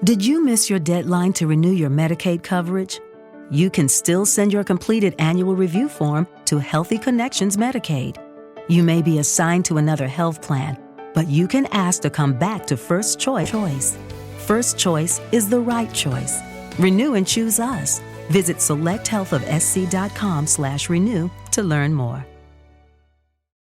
Did you miss your deadline to renew your Medicaid coverage? You can still send your completed annual review form to Healthy Connections Medicaid. You may be assigned to another health plan, but you can ask to come back to First Choice. First Choice is the right choice. Renew and choose us. Visit selecthealthofsc.com/renew to learn more.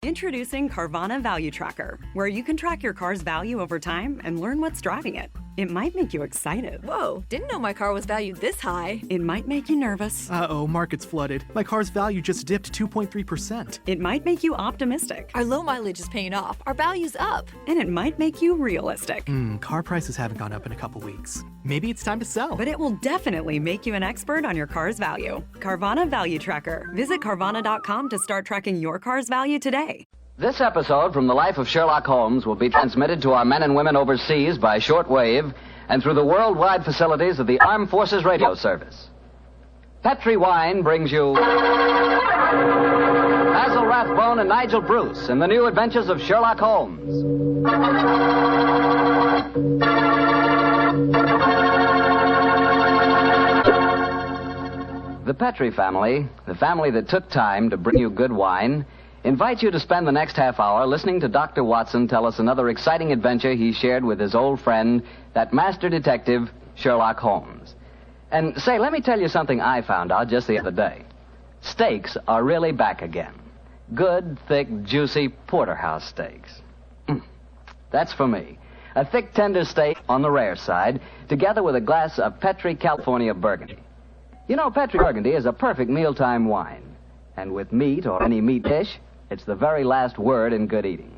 Introducing Carvana Value Tracker, where you can track your car's value over time and learn what's driving it. It might make you excited. Whoa, didn't know my car was valued this high. It might make you nervous. Uh-oh, market's flooded. My car's value just dipped 2.3%. It might make you optimistic. Our low mileage is paying off. Our value's up. And it might make you realistic. Car prices haven't gone up in a couple weeks. Maybe it's time to sell. But it will definitely make you an expert on your car's value. Carvana Value Tracker. Visit Carvana.com to start tracking your car's value today. This episode from the life of Sherlock Holmes will be transmitted to our men and women overseas by shortwave and through the worldwide facilities of the Armed Forces Radio Service. Petri Wine brings you Basil Rathbone and Nigel Bruce in the new adventures of Sherlock Holmes. The Petri family, the family that took time to bring you good wine, invites you to spend the next half hour listening to Dr. Watson tell us another exciting adventure he shared with his old friend, that master detective, Sherlock Holmes. And say, let me tell you something I found out just the other day. Steaks are really back again. Good, thick, juicy porterhouse steaks. That's for me. A thick, tender steak on the rare side, together with a glass of Petri California Burgundy. You know, Petri Burgundy is a perfect mealtime wine. And with meat or any meat dish, it's the very last word in good eating.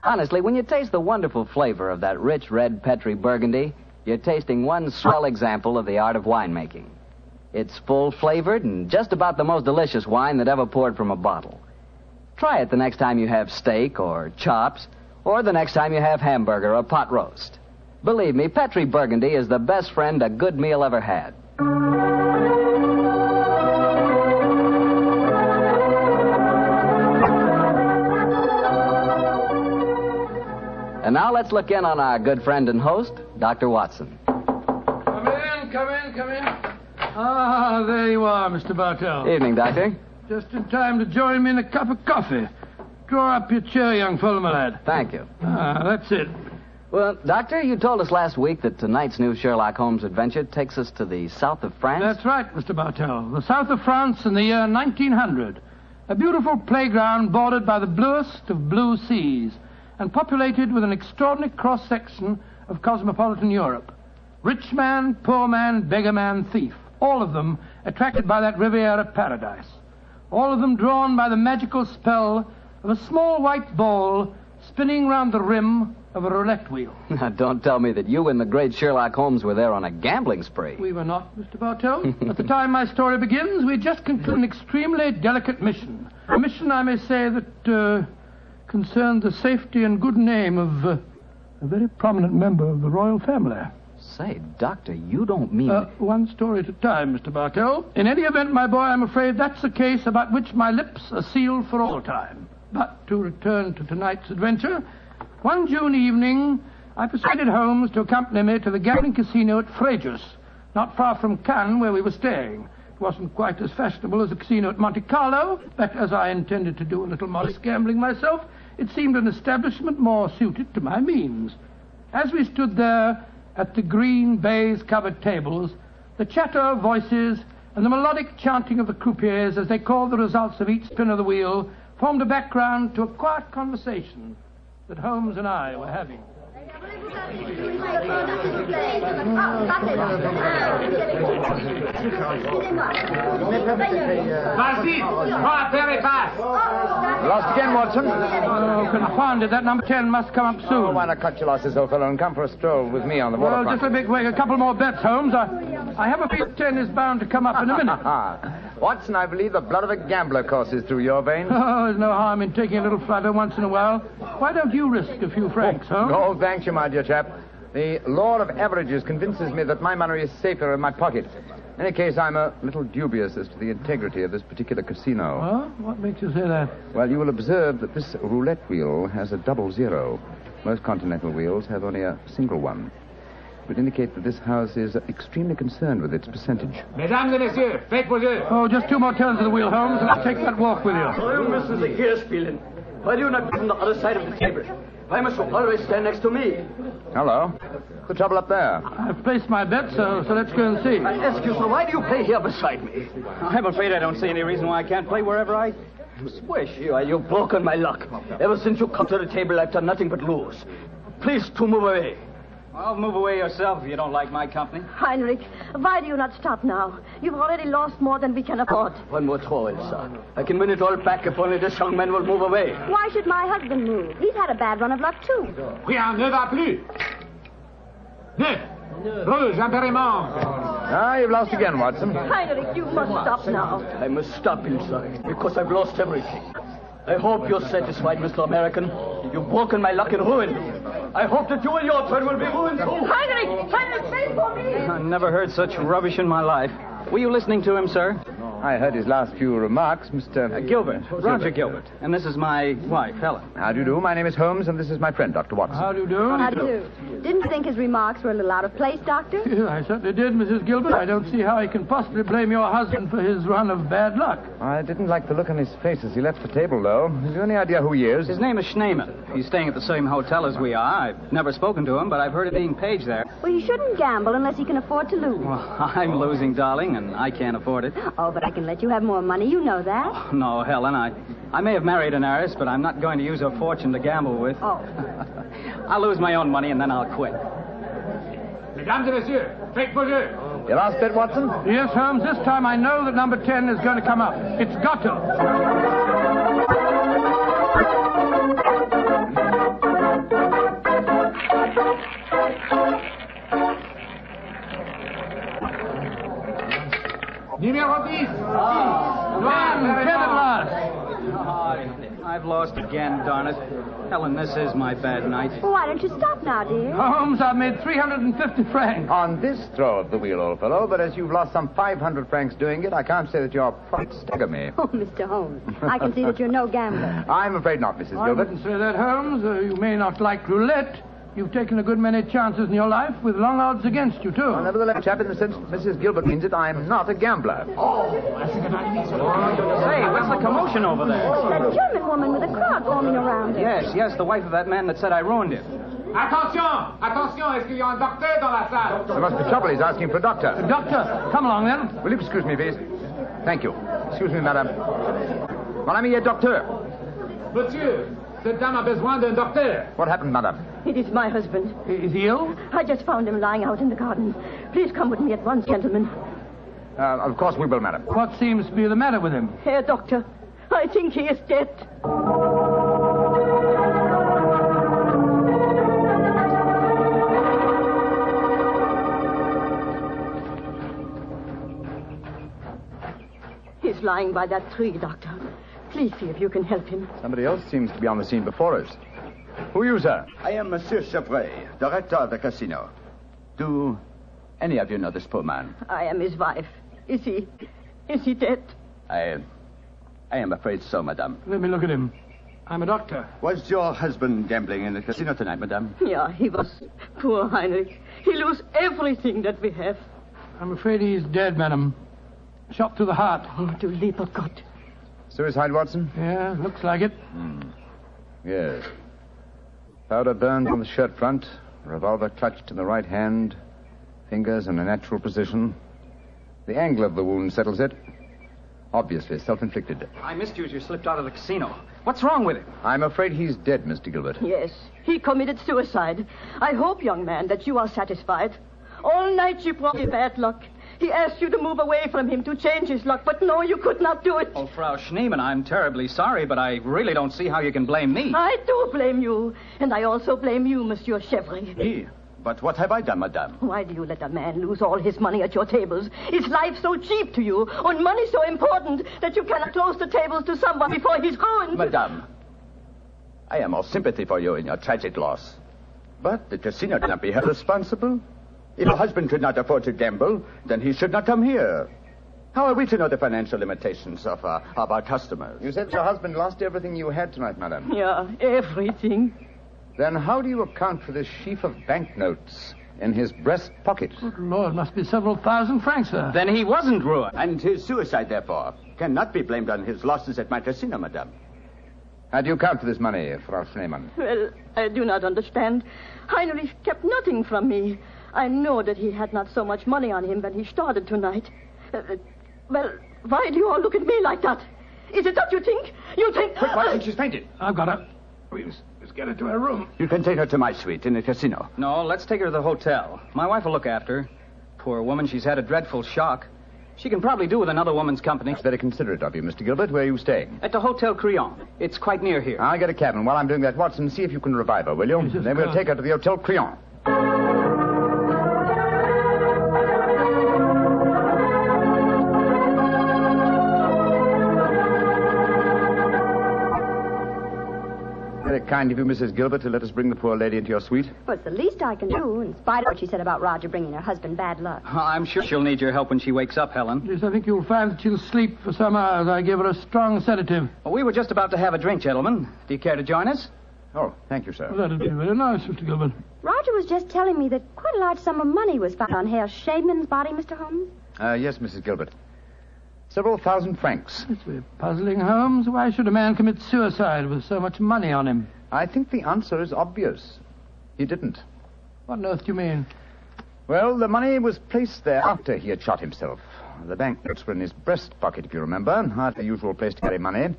Honestly, when you taste the wonderful flavor of that rich red Petri Burgundy, you're tasting one swell example of the art of winemaking. It's full-flavored and just about the most delicious wine that ever poured from a bottle. Try it the next time you have steak or chops, or the next time you have hamburger or pot roast. Believe me, Petri Burgundy is the best friend a good meal ever had. And now let's look in on our good friend and host, Dr. Watson. Come in. Ah, there you are, Mr. Bartell. Evening, Doctor. Just in time to join me in a cup of coffee. Draw up your chair, young fellow, my lad. Thank you. Ah, that's it. Well, Doctor, you told us last week that tonight's new Sherlock Holmes adventure takes us to the south of France. That's right, Mr. Bartell. The south of France in the year 1900. A beautiful playground bordered by the bluest of blue seas and populated with an extraordinary cross-section of cosmopolitan Europe. Rich man, poor man, beggar man, thief. All of them attracted by that Riviera paradise. All of them drawn by the magical spell of a small white ball spinning round the rim of a roulette wheel. Now, don't tell me that you and the great Sherlock Holmes were there on a gambling spree. We were not, Mr. Bartell. At the time my story begins, we just concluded an extremely delicate mission. A mission, I may say, that concerned the safety and good name of a very prominent member of the royal family. Say, Doctor, you don't mean... One story at a time, Mr. Bartell. In any event, my boy, I'm afraid that's a case about which my lips are sealed for all time. But to return to tonight's adventure, one June evening, I persuaded Holmes to accompany me to the gambling casino at Fréjus, not far from Cannes, where we were staying. It wasn't quite as fashionable as the casino at Monte Carlo, but as I intended to do a little modest gambling myself, it seemed an establishment more suited to my means. As we stood there at the green baize-covered tables, the chatter of voices and the melodic chanting of the croupiers as they called the results of each spin of the wheel formed a background to a quiet conversation that Holmes and I were having. Lost again, Watson? Oh, confounded. That number 10 must come up soon. Oh, why not cut your losses, old fellow, and come for a stroll with me on the waterfront? Well, just a big wait. A couple more bets, Holmes. I have a beat 10 is bound to come up in a minute. Watson, I believe the blood of a gambler courses through your veins. Oh, there's no harm in taking a little flutter once in a while. Why don't you risk a few francs, Holmes? Oh, thank you, my dear chap. The law of averages convinces me that my money is safer in my pocket. In any case, I'm a little dubious as to the integrity of this particular casino. Well, what makes you say that? Well, you will observe that this roulette wheel has a double zero. Most continental wheels have only a single one. would indicate that this house is extremely concerned with its percentage. Mesdames et messieurs, faites vos jeux. Oh, just 2 more turns of the wheel, Holmes, and I'll take that walk with you. You mustn't here spielen. Why do you not come on the other side of the table? Why must you always stand next to me? Hello. What's the trouble up there? I've placed my bet, so let's go and see. I ask you, sir, why do you play here beside me? I'm afraid I don't see any reason why I can't play wherever I... Swish, you've broken my luck. Ever since you come to the table, I've done nothing but lose. Please to move away. Well, move away yourself if you don't like my company. Heinrich, why do you not stop now? You've already lost more than we can afford. One more throw, Elsa. I can win it all back if only this young man will move away. Why should my husband move? He's had a bad run of luck, too. Rien ne va plus. Neuf. Rouge, impériment. Ah, you've lost again, Watson. Heinrich, you must stop now. I must stop, Elsa, because I've lost everything. I hope you're satisfied, Mr. American. You've broken my luck and ruined me. I hope that you and your turn will be ruined too. Heinrich, wait for me. I never heard such rubbish in my life. Were you listening to him, sir? I heard his last few remarks, Mr. Gilbert. Roger Gilbert. And this is my wife, Helen. How do you do? My name is Holmes, and this is my friend, Dr. Watson. How do you do? How do you do? Didn't think his remarks were a little out of place, Doctor? I certainly did, Mrs. Gilbert. I don't see how he can possibly blame your husband for his run of bad luck. I didn't like the look on his face as he left the table, though. Have you any idea who he is? His name is Schneemann. He's staying at the same hotel as we are. I've never spoken to him, but I've heard of being paged there. Well, you shouldn't gamble unless you can afford to lose. Well, I'm losing, darling, and I can't afford it. Oh, but I can let you have more money. You know that. No, Helen, I may have married an heiress, but I'm not going to use her fortune to gamble with. Oh. I'll lose my own money, and then I'll quit. Mesdames et messieurs, faites vos jeux. Your last bet, Watson? Yes, Holmes, this time I know that number 10 is going to come up. It's got to. Numéro 10. 10 at last. I've lost again, darn it. Helen, this is my bad night. Why don't you stop now, dear? Holmes, I've made 350 francs. On this throw of the wheel, old fellow, but as you've lost some 500 francs doing it, I can't say that your profits stagger me. Oh, Mr. Holmes, I can see that you're no gambler. I'm afraid not, Mrs. I Gilbert. wouldn't say that, Holmes. You may not like roulette. You've taken a good many chances in your life with long odds against you, too. Well, nevertheless, chap, in the sense Mrs. Gilbert means it, I'm not a gambler. Say, what's the commotion over there? Oh, that German woman with a crowd forming around her. Yes, the wife of that man that said I ruined him. Attention! Attention! Est-ce qu'il y a un docteur dans la salle? There must be trouble. He's asking for a doctor. Doctor, come along, then. Will you excuse me, please? Thank you. Excuse me, madame. Mon ami est docteur. Monsieur, cette dame a besoin d'un docteur. What happened, madame? It is my husband. Is he ill? I just found him lying out in the garden. Please come with me at once, gentlemen. Of course we will, madam. What seems to be the matter with him? Herr Doctor, I think he is dead. He's lying by that tree, Doctor. Please see if you can help him. Somebody else seems to be on the scene before us. Who are you, sir? I am Monsieur Chevray, director of the casino. Do any of you know this poor man? I am his wife. Is he dead? I am afraid so, madame. Let me look at him. I'm a doctor. Was your husband gambling in the casino tonight, madame? Yeah, he was. Poor Heinrich. He lost everything that we have. I'm afraid he's dead, madam. Shot through the heart. Oh, du lieber Gott. Suicide, Watson? Yeah, looks like it. Yes. Powder burned on the shirt front, revolver clutched in the right hand, fingers in a natural position. The angle of the wound settles it. Obviously self-inflicted. I missed you as you slipped out of the casino. What's wrong with him? I'm afraid he's dead, Mr. Gilbert. Yes, he committed suicide. I hope, young man, that you are satisfied. All night you brought him bad luck. He asked you to move away from him to change his luck, but no, you could not do it. Oh, Frau Schneemann, I'm terribly sorry, but I really don't see how you can blame me. I do blame you, and I also blame you, Monsieur Chevry. Me? But what have I done, madame? Why do you let a man lose all his money at your tables? Is life so cheap to you, and money so important, that you cannot close the tables to someone before he's ruined? Madame, I am all sympathy for you in your tragic loss. But the casino cannot be held responsible. If your husband could not afford to gamble, then he should not come here. How are we to know the financial limitations of our customers? You said your husband lost everything you had tonight, madam. Yeah, everything. Then how do you account for this sheaf of banknotes in his breast pocket. Good Lord, must be several thousand francs, sir. Then he wasn't ruined. And his suicide, therefore, cannot be blamed on his losses at my casino, madame. How do you account for this money, Frau Schneemann? Well, I do not understand. Heinrich kept nothing from me. I know that he had not so much money on him when he started tonight. Well, why do you all look at me like that? Is it that you think? You think... Quick, Watson, she's fainted. I've got her. Let's get her to her room. You can take her to my suite in the casino. No, let's take her to the hotel. My wife will look after her. Poor woman, she's had a dreadful shock. She can probably do with another woman's company. It's very considerate of you, Mr. Gilbert. Where are you staying? At the Hotel Crillon. It's quite near here. I'll get a cab, and while I'm doing that, Watson, see if you can revive her, will you? Yes, Then we'll take her to the Hotel Crillon. Very kind of you, Mrs. Gilbert, to let us bring the poor lady into your suite. Well, it's the least I can do, in spite of what she said about Roger bringing her husband bad luck. I'm sure she'll need your help when she wakes up, Helen. Yes, I think you'll find that she'll sleep for some hours. I gave her a strong sedative. Well, we were just about to have a drink, gentlemen. Do you care to join us? Oh, thank you, sir. Well, that'd be very nice, Mr. Gilbert. Roger was just telling me that quite a large sum of money was found on Herr Shademan's body, Mr. Holmes. Yes, Mrs. Gilbert. Several thousand francs. It's very puzzling, Holmes. Why should a man commit suicide with so much money on him? I think the answer is obvious. He didn't. What on earth do you mean? Well, the money was placed there after he had shot himself. The banknotes were in his breast pocket, if you remember. Hardly the usual place to carry money.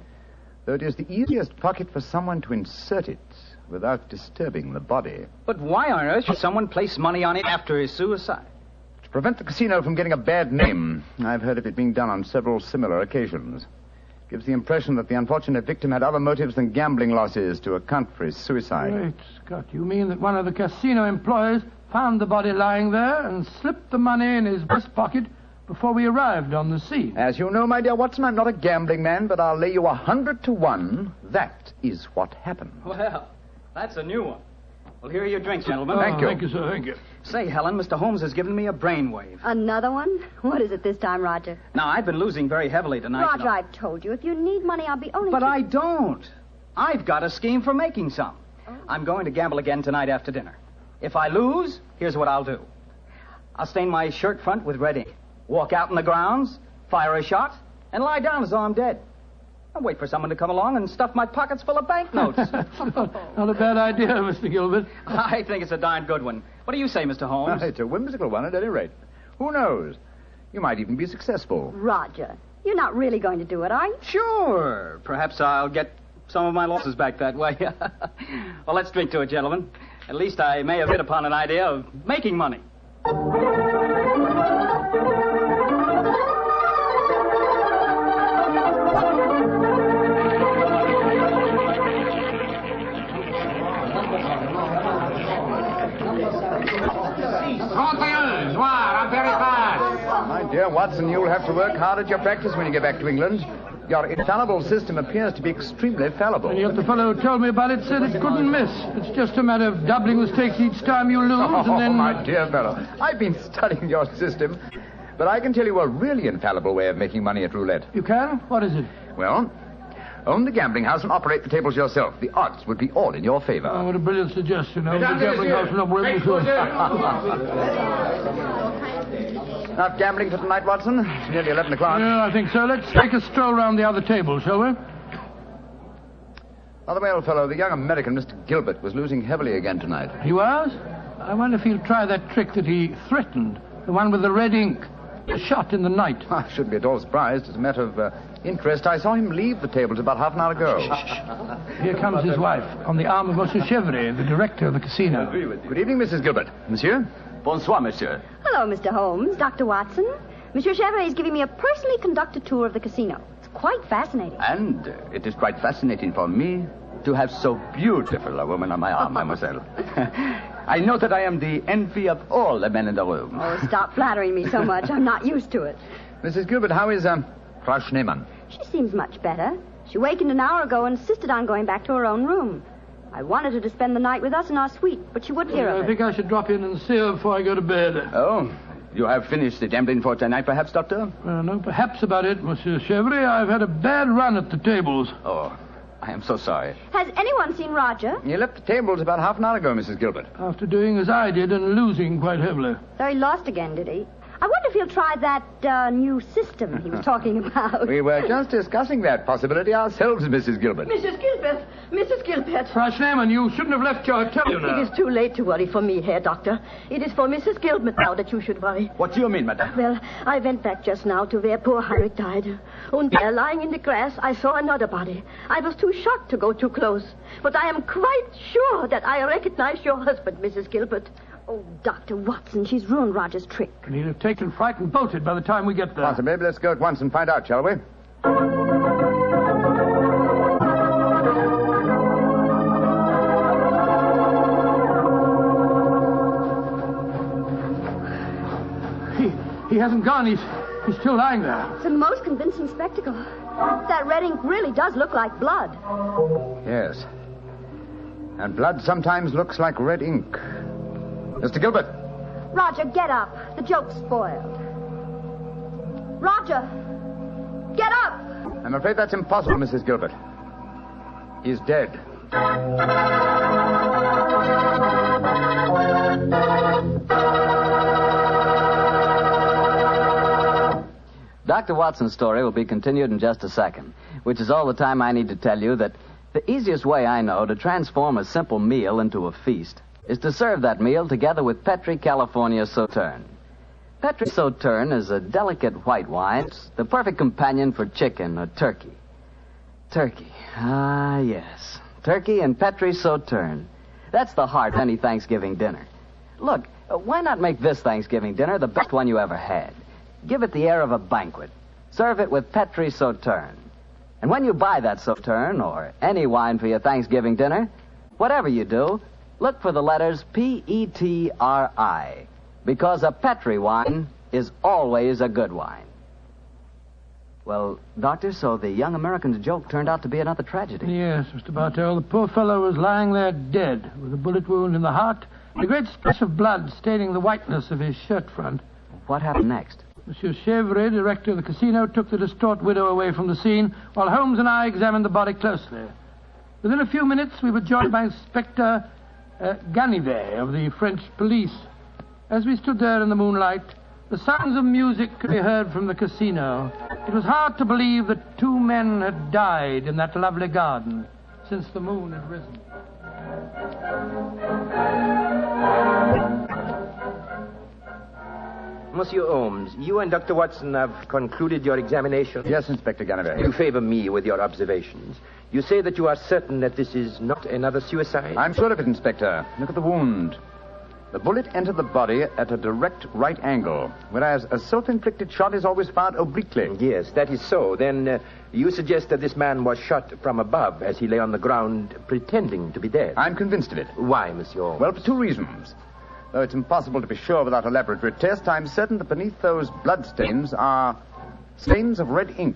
Though it is the easiest pocket for someone to insert it without disturbing the body. But why on earth should someone place money on it after his suicide? To prevent the casino from getting a bad name. I've heard of it being done on several similar occasions. Gives the impression that the unfortunate victim had other motives than gambling losses to account for his suicide. Great Scott, you mean that one of the casino employees found the body lying there and slipped the money in his breast pocket before we arrived on the scene? As you know, my dear Watson, I'm not a gambling man, but I'll lay you 100 to 1. That is what happened. Well, that's a new one. Well, here are your drinks, gentlemen. Thank you. Thank you, sir. Thank you. Say, Helen, Mr. Holmes has given me a brainwave. Another one? What is it this time, Roger? Now, I've been losing very heavily tonight. Roger, I've told you, if you need money, I'll be only... But I don't. I've got a scheme for making some. Oh. I'm going to gamble again tonight after dinner. If I lose, here's what I'll do. I'll stain my shirt front with red ink, walk out in the grounds, fire a shot, and lie down as though I'm dead. I'll wait for someone to come along and stuff my pockets full of banknotes. Not a bad idea, Mr. Gilbert. I think it's a darn good one. What do you say, Mr. Holmes? It's a whimsical one at any rate. Who knows? You might even be successful. Roger, you're not really going to do it, are you? Sure. Perhaps I'll get some of my losses back that way. Well, let's drink to it, gentlemen. At least I may have hit upon an idea of making money. My dear Watson, you'll have to work hard at your practice when you get back to England. Your infallible system appears to be extremely fallible. And yet the fellow who told me about it said it couldn't miss. It's just a matter of doubling the stakes each time you lose, and then... Oh, my dear fellow, I've been studying your system, but I can tell you a really infallible way of making money at roulette. You can? What is it? Well, own the gambling house and operate the tables yourself. The odds would be all in your favor. Oh, what a brilliant suggestion. Own the gambling house and operate Not gambling for tonight, Watson? It's nearly 11 o'clock. Yeah, I think so. Let's take a stroll round the other table, shall we? By the way, old fellow, the young American, Mr. Gilbert, was losing heavily again tonight. He was? I wonder if he'll try that trick that he threatened. The one with the red ink. A shot in the night. I shouldn't be at all surprised. As a matter of interest, I saw him leave the tables about half an hour ago. Here comes his wife, on the arm of Monsieur Chevrier, the director of the casino. Good evening, Mrs. Gilbert. Monsieur? Bonsoir, monsieur. Hello, Mr. Holmes, Dr. Watson. Monsieur Chevrier is giving me a personally conducted tour of the casino. It's quite fascinating. And it is quite fascinating for me to have so beautiful a woman on my arm, mademoiselle. I know that I am the envy of all the men in the room. Oh, stop flattering me so much. I'm not used to it. Mrs. Gilbert, how is Frau Schneemann? She seems much better. She wakened an hour ago and insisted on going back to her own room. I wanted her to spend the night with us in our suite, but she wouldn't hear of it. I think I should drop in and see her before I go to bed. Oh, you have finished the gambling for tonight, perhaps, Doctor? No, perhaps about it, Monsieur Chevrier. I've had a bad run at the tables. Oh, I am so sorry. Has anyone seen Roger? He left the tables about half an hour ago, Mrs. Gilbert. After doing as I did and losing quite heavily. So he lost again, did he? I wonder if he'll try that new system he was talking about. We were just discussing that possibility ourselves, Mrs. Gilbert. Mrs. Gilbert! Mrs. Gilbert! Frau Schneemann, you shouldn't have left your hotel, you know. It is too late to worry for me, Herr Doctor. It is for Mrs. Gilbert now that you should worry. What do you mean, madame? Well, I went back just now to where poor Heinrich died. And there, lying in the grass, I saw another body. I was too shocked to go too close. But I am quite sure that I recognized your husband, Mrs. Gilbert. Oh, Dr. Watson, she's ruined Roger's trick. And he'd have taken fright and bolted by the time we get there. Possibly. Let's go at once and find out, shall we? He hasn't gone. He's still lying there. It's a most convincing spectacle. That red ink really does look like blood. Yes. And blood sometimes looks like red ink. Mr. Gilbert. Roger, get up. The joke's spoiled. Roger, get up! I'm afraid that's impossible, Mrs. Gilbert. He's dead. Dr. Watson's story will be continued in just a second, which is all the time I need to tell you that the easiest way I know to transform a simple meal into a feast is to serve that meal together with Petri California Sauterne. Petri Sauterne is a delicate white wine. It's the perfect companion for chicken or turkey. Turkey. Ah, yes. Turkey and Petri Sauterne. That's the heart of any Thanksgiving dinner. Look, why not make this Thanksgiving dinner the best one you ever had? Give it the air of a banquet. Serve it with Petri Sauterne. And when you buy that Sauterne or any wine for your Thanksgiving dinner, whatever you do, look for the letters P-E-T-R-I, because a Petri wine is always a good wine. Well, Doctor, so the young American's joke turned out to be another tragedy. Yes, Mr. Bartell. The poor fellow was lying there dead, with a bullet wound in the heart, and a great splash of blood staining the whiteness of his shirt front. What happened next? Monsieur Chevre, director of the casino, took the distraught widow away from the scene, while Holmes and I examined the body closely. Within a few minutes, we were joined by Inspector Ganivet of the French police. As we stood there in the moonlight, the sounds of music could be heard from the casino. It was hard to believe that two men had died in that lovely garden since the moon had risen. Monsieur Holmes, you and Dr. Watson have concluded your examination? Yes, Inspector Ganivet. You favor me with your observations. You say that you are certain that this is not another suicide? I'm sure of it, Inspector. Look at the wound. The bullet entered the body at a direct right angle, whereas a self-inflicted shot is always fired obliquely. Yes, that is so. Then you suggest that this man was shot from above as he lay on the ground pretending to be dead? I'm convinced of it. Why, Monsieur Holmes? Well, for two reasons. Though it's impossible to be sure without a laboratory test, I'm certain that beneath those bloodstains are stains of red ink.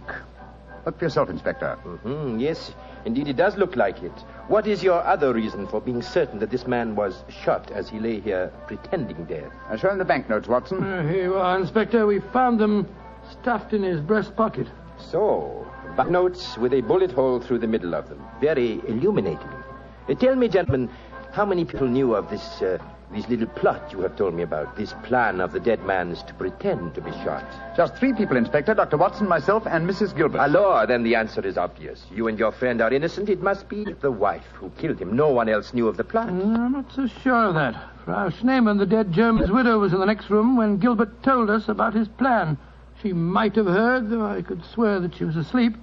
Look for yourself, Inspector. Mm-hmm. Yes, indeed it does look like it. What is your other reason for being certain that this man was shot as he lay here pretending dead? Show him the banknotes, Watson. Here you are, Inspector. We found them stuffed in his breast pocket. So, banknotes with a bullet hole through the middle of them. Very illuminating. Tell me, gentlemen, how many people knew of this little plot you have told me about, this plan of the dead man's to pretend to be shot? Just 3 people, Inspector. Dr. Watson, myself, and Mrs. Gilbert. Alors, then the answer is obvious. You and your friend are innocent. It must be the wife who killed him. No one else knew of the plot. I'm not so sure of that. Frau Schneemann, the dead German's widow, was in the next room when Gilbert told us about his plan. She might have heard, though I could swear that she was asleep.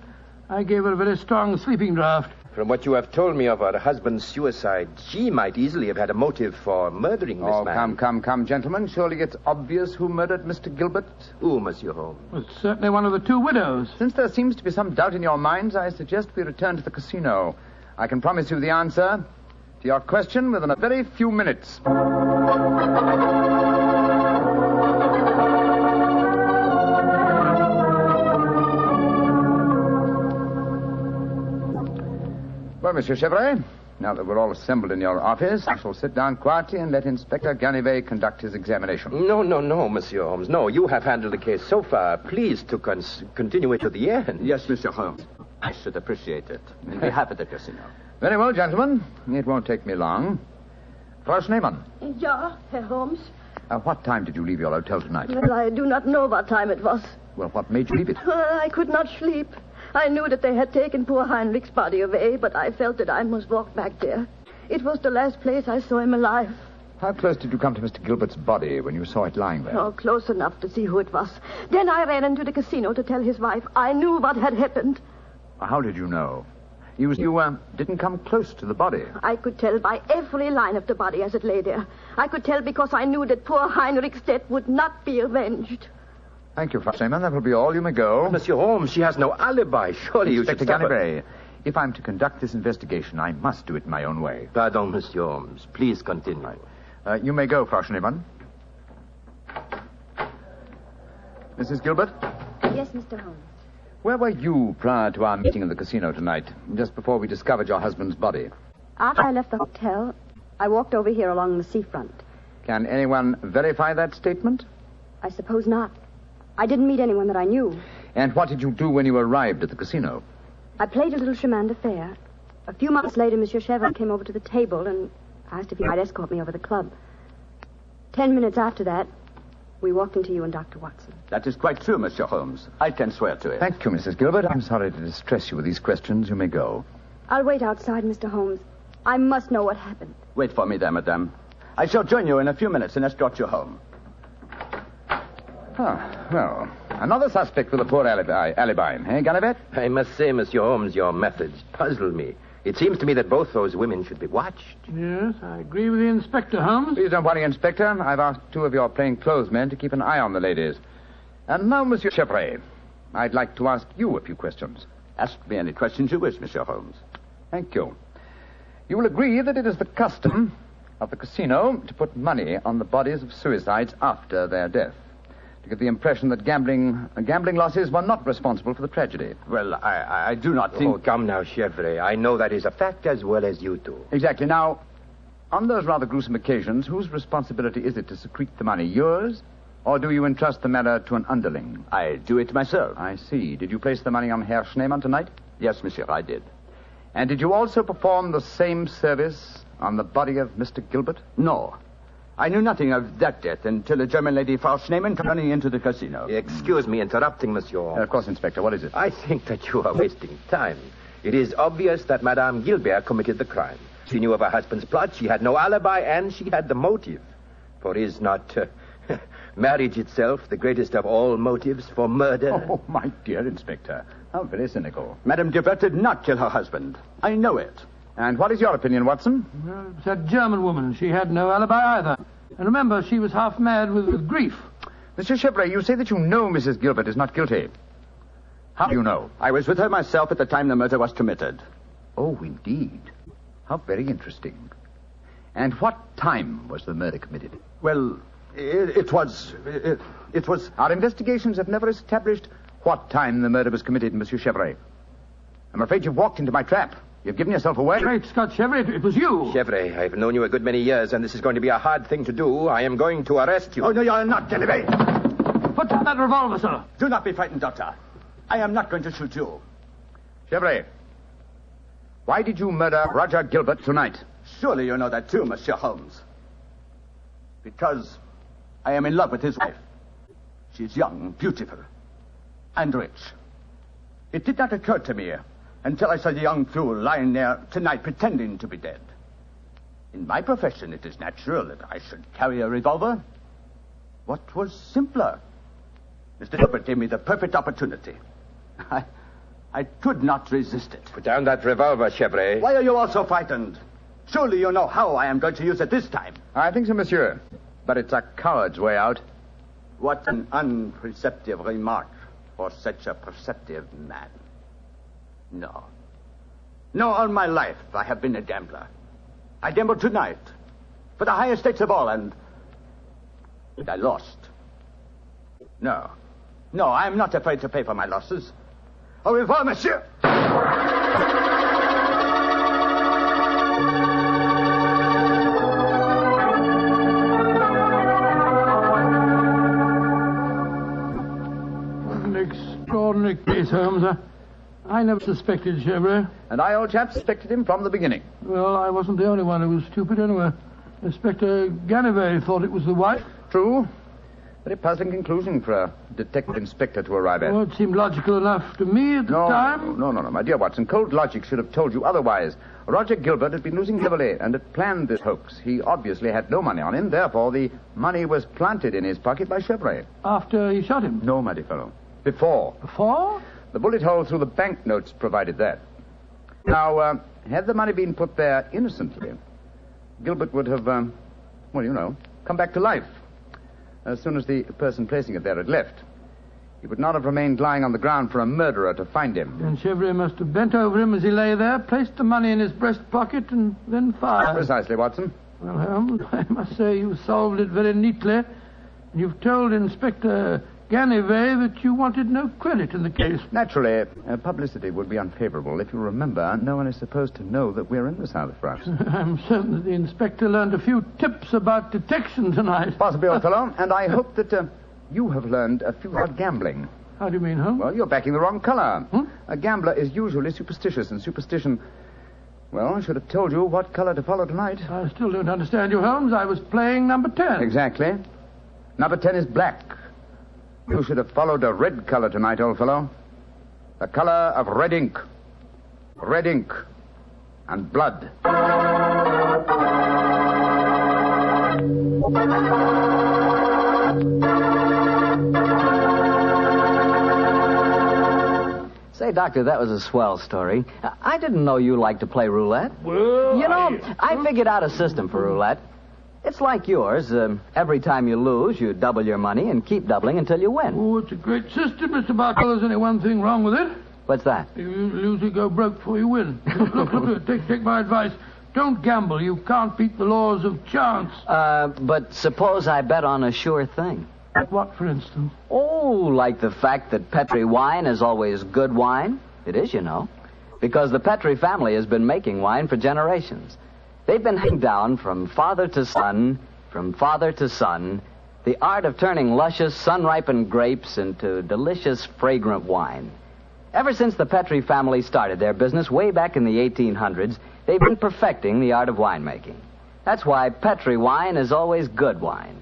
I gave her a very strong sleeping draught. From what you have told me of her husband's suicide, she might easily have had a motive for murdering this man. Come, gentlemen. Surely it's obvious who murdered Mr. Gilbert. Who, Monsieur Holmes? Well, it's certainly one of the 2 widows. Since there seems to be some doubt in your minds, I suggest we return to the casino. I can promise you the answer to your question within a very few minutes. Well, Monsieur Chevrolet, now that we're all assembled in your office, I shall sit down quietly and let Inspector Ganivet conduct his examination. No, Monsieur Holmes. No, you have handled the case so far. Please to continue it to the end. Yes, Monsieur Holmes. I should appreciate it. On behalf of the casino. Very well, gentlemen. It won't take me long. Frau Schneemann, Ja, Herr Holmes. what time did you leave your hotel tonight? Well, I do not know what time it was. Well, what made you leave it? I could not sleep. I knew that they had taken poor Heinrich's body away, but I felt that I must walk back there. It was the last place I saw him alive. How close did you come to Mr. Gilbert's body when you saw it lying there? Oh, close enough to see who it was. Then I ran into the casino to tell his wife. I knew what had happened. How did you know? You didn't come close to the body. I could tell by every line of the body as it lay there. I could tell because I knew that poor Heinrich's death would not be avenged. Thank you, Frau Schneemann. That will be all. You may go. Monsieur Holmes, she has no alibi. Surely you should Inspector stop her. Ganivray, if I'm to conduct this investigation, I must do it my own way. Pardon, Monsieur Holmes. Please continue. You may go, Frau Schneemann. Mrs. Gilbert? Yes, Mr. Holmes. Where were you prior to our meeting in the casino tonight, just before we discovered your husband's body? After I left the hotel, I walked over here along the seafront. Can anyone verify that statement? I suppose not. I didn't meet anyone that I knew. And what did you do when you arrived at the casino? I played a little chemin de fer. A few months later, Monsieur Chevron came over to the table and asked if he might escort me over the club. 10 minutes after that, we walked into you and Dr. Watson. That is quite true, Monsieur Holmes. I can swear to it. Thank you, Mrs. Gilbert. I'm sorry to distress you with these questions. You may go. I'll wait outside, Mr. Holmes. I must know what happened. Wait for me there, madame. I shall join you in a few minutes and escort you home. Well, another suspect with a poor alibi, eh, Ganivray? I must say, Monsieur Holmes, your methods puzzle me. It seems to me that both those women should be watched. Yes, I agree with the Inspector, Holmes. Please don't worry, Inspector. I've asked 2 of your plainclothes men to keep an eye on the ladies. And now, Monsieur Chevray, I'd like to ask you a few questions. Ask me any questions you wish, Monsieur Holmes. Thank you. You will agree that it is the custom of the casino to put money on the bodies of suicides after their death, to give the impression that gambling losses were not responsible for the tragedy. Well, I do not think... Oh, come now, Chevray. I know that is a fact as well as you do. Exactly. Now, on those rather gruesome occasions, whose responsibility is it to secrete the money? Yours? Or do you entrust the matter to an underling? I do it myself. I see. Did you place the money on Herr Schneemann tonight? Yes, monsieur, I did. And did you also perform the same service on the body of Mr. Gilbert? No. I knew nothing of that death until the German lady Frau Schneemann came running into the casino. Excuse me interrupting, Monsieur Holmes. Of course, Inspector. What is it? I think that you are wasting time. It is obvious that Madame Gilbert committed the crime. She knew of her husband's plot, she had no alibi, and she had the motive. For is not marriage itself the greatest of all motives for murder? Oh, my dear Inspector. How very cynical. Madame Gilbert did not kill her husband. I know it. And what is your opinion, Watson? Well, it was that German woman. She had no alibi either. And remember, she was half mad with grief. Mr. Chevray, you say that you know Mrs. Gilbert is not guilty. How do you know? I was with her myself at the time the murder was committed. Oh, indeed. How very interesting. And what time was the murder committed? Well, it was... Our investigations have never established what time the murder was committed, Monsieur Chevray. I'm afraid you've walked into my trap. You've given yourself away. Great Scott, Chevray, it was you. Chevray, I've known you a good many years, and this is going to be a hard thing to do. I am going to arrest you. Oh, no, you're not, Ganivray. Put down that revolver, sir. Do not be frightened, Doctor. I am not going to shoot you. Chevray, why did you murder Roger Gilbert tonight? Surely you know that too, Monsieur Holmes. Because I am in love with his wife. She's young, beautiful, and rich. It did not occur to me until I saw the young fool lying there tonight pretending to be dead. In my profession, it is natural that I should carry a revolver. What was simpler? Mr. Gilbert gave me the perfect opportunity. I could not resist it. Put down that revolver, Chevray. Why are you all so frightened? Surely you know how I am going to use it this time. I think so, monsieur. But it's a coward's way out. What an unperceptive remark for such a perceptive man. No. No, all my life I have been a gambler. I gambled tonight for the highest stakes of all, and I lost. No. No, I'm not afraid to pay for my losses. Au revoir, monsieur. An extraordinary case, Holmes. I never suspected Chevrolet. And I, old chap, suspected him from the beginning. Well, I wasn't the only one who was stupid anyway. Inspector Ganivet thought it was the wife. True. Very puzzling conclusion for a detective inspector to arrive at. Well, it seemed logical enough to me at the time. No, my dear Watson. Cold logic should have told you otherwise. Roger Gilbert had been losing heavily and had planned this hoax. He obviously had no money on him. Therefore, the money was planted in his pocket by Chevrolet. After he shot him? No, my dear fellow. Before. Before? The bullet hole through the banknotes provided that. Now, had the money been put there innocently, Gilbert would have, come back to life as soon as the person placing it there had left. He would not have remained lying on the ground for a murderer to find him. Then Chevrolet must have bent over him as he lay there, placed the money in his breast pocket, and then fired. Precisely, Watson. Well, Holmes, I must say you solved it very neatly. You've told Inspector Ganivet that you wanted no credit in the case. Naturally, publicity would be unfavorable. If you remember, no one is supposed to know that we're in the south of France. I'm certain that the inspector learned a few tips about detection tonight. Possibly, old fellow. And I hope that you have learned a few about gambling. How do you mean, Holmes? Well, you're backing the wrong color. A gambler is usually superstitious, and superstition... Well, I should have told you what color to follow tonight. I still don't understand you, Holmes. I was playing number 10. Exactly. Number 10 is black. You should have followed a red color tonight, old fellow. The color of red ink. Red ink. And blood. Say, Doctor, that was a swell story. I didn't know you liked to play roulette. Well, I figured out a system for roulette. It's like yours. Every time you lose, you double your money and keep doubling until you win. Oh, it's a great system, Mr. Bartell. There's only one thing wrong with it. What's that? You lose, you go broke before you win. Look, take my advice. Don't gamble. You can't beat the laws of chance. But suppose I bet on a sure thing. What, for instance? Oh, like the fact that Petri wine is always good wine. It is, you know. Because the Petri family has been making wine for generations. They've been handing down from father to son, the art of turning luscious, sun-ripened grapes into delicious, fragrant wine. Ever since the Petri family started their business way back in the 1800s, they've been perfecting the art of winemaking. That's why Petri wine is always good wine.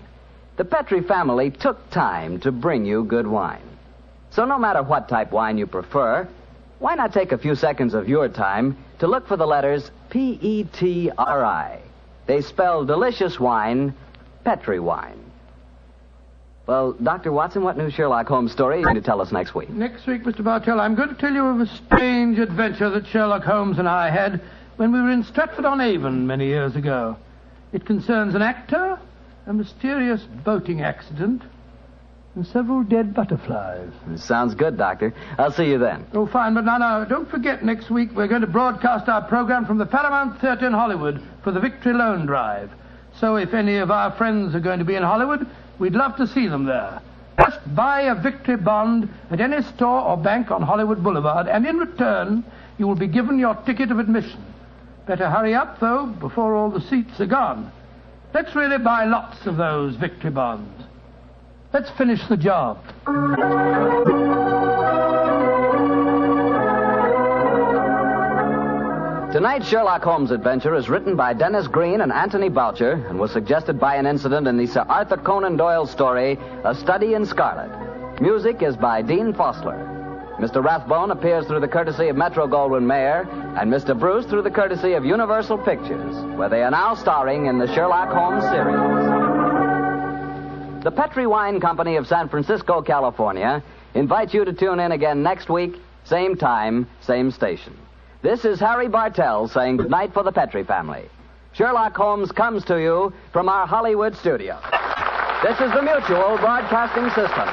The Petri family took time to bring you good wine. So no matter what type wine you prefer, why not take a few seconds of your time to look for the letters P-E-T-R-I. They spell delicious wine, Petri wine. Well, Dr. Watson, what new Sherlock Holmes story are you going to tell us next week? Next week, Mr. Bartell, I'm going to tell you of a strange adventure that Sherlock Holmes and I had when we were in Stratford-on-Avon many years ago. It concerns an actor, a mysterious boating accident, and several dead butterflies. Sounds good, Doctor. I'll see you then. Oh, fine, but now, don't forget, next week we're going to broadcast our program from the Paramount Theatre in Hollywood for the Victory Loan Drive. So if any of our friends are going to be in Hollywood, we'd love to see them there. Just buy a Victory bond at any store or bank on Hollywood Boulevard, and in return, you will be given your ticket of admission. Better hurry up, though, before all the seats are gone. Let's really buy lots of those Victory bonds. Let's finish the job. Tonight's Sherlock Holmes adventure is written by Dennis Green and Anthony Boucher and was suggested by an incident in the Sir Arthur Conan Doyle story, A Study in Scarlet. Music is by Dean Fossler. Mr. Rathbone appears through the courtesy of Metro-Goldwyn-Mayer and Mr. Bruce through the courtesy of Universal Pictures, where they are now starring in the Sherlock Holmes series. The Petri Wine Company of San Francisco, California, invites you to tune in again next week, same time, same station. This is Harry Bartell saying good night for the Petri family. Sherlock Holmes comes to you from our Hollywood studio. This is the Mutual Broadcasting System.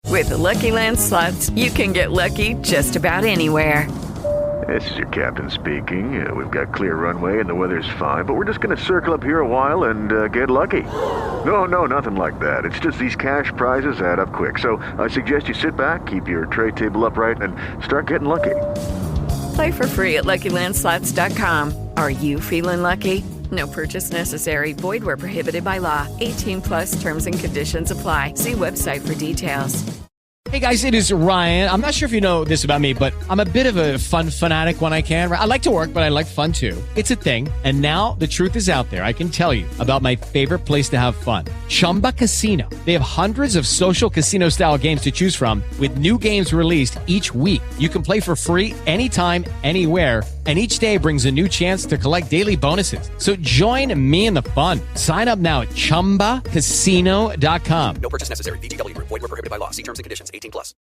With the Lucky Land Slots, you can get lucky just about anywhere. This is your captain speaking. We've got clear runway and the weather's fine, but we're just going to circle up here a while and get lucky. No, nothing like that. It's just these cash prizes add up quick. So I suggest you sit back, keep your tray table upright, and start getting lucky. Play for free at LuckyLandSlots.com. Are you feeling lucky? No purchase necessary. Void where prohibited by law. 18 plus terms and conditions apply. See website for details. Hey guys, it is Ryan. I'm not sure if you know this about me, but I'm a bit of a fun fanatic when I can. I like to work, but I like fun too. It's a thing. And now the truth is out there. I can tell you about my favorite place to have fun. Chumba Casino. They have hundreds of social casino style games to choose from with new games released each week. You can play for free anytime, anywhere. And each day brings a new chance to collect daily bonuses. So join me in the fun. Sign up now at ChumbaCasino.com. No purchase necessary. VGW Group. Void where prohibited by law. See terms and conditions. 18 plus.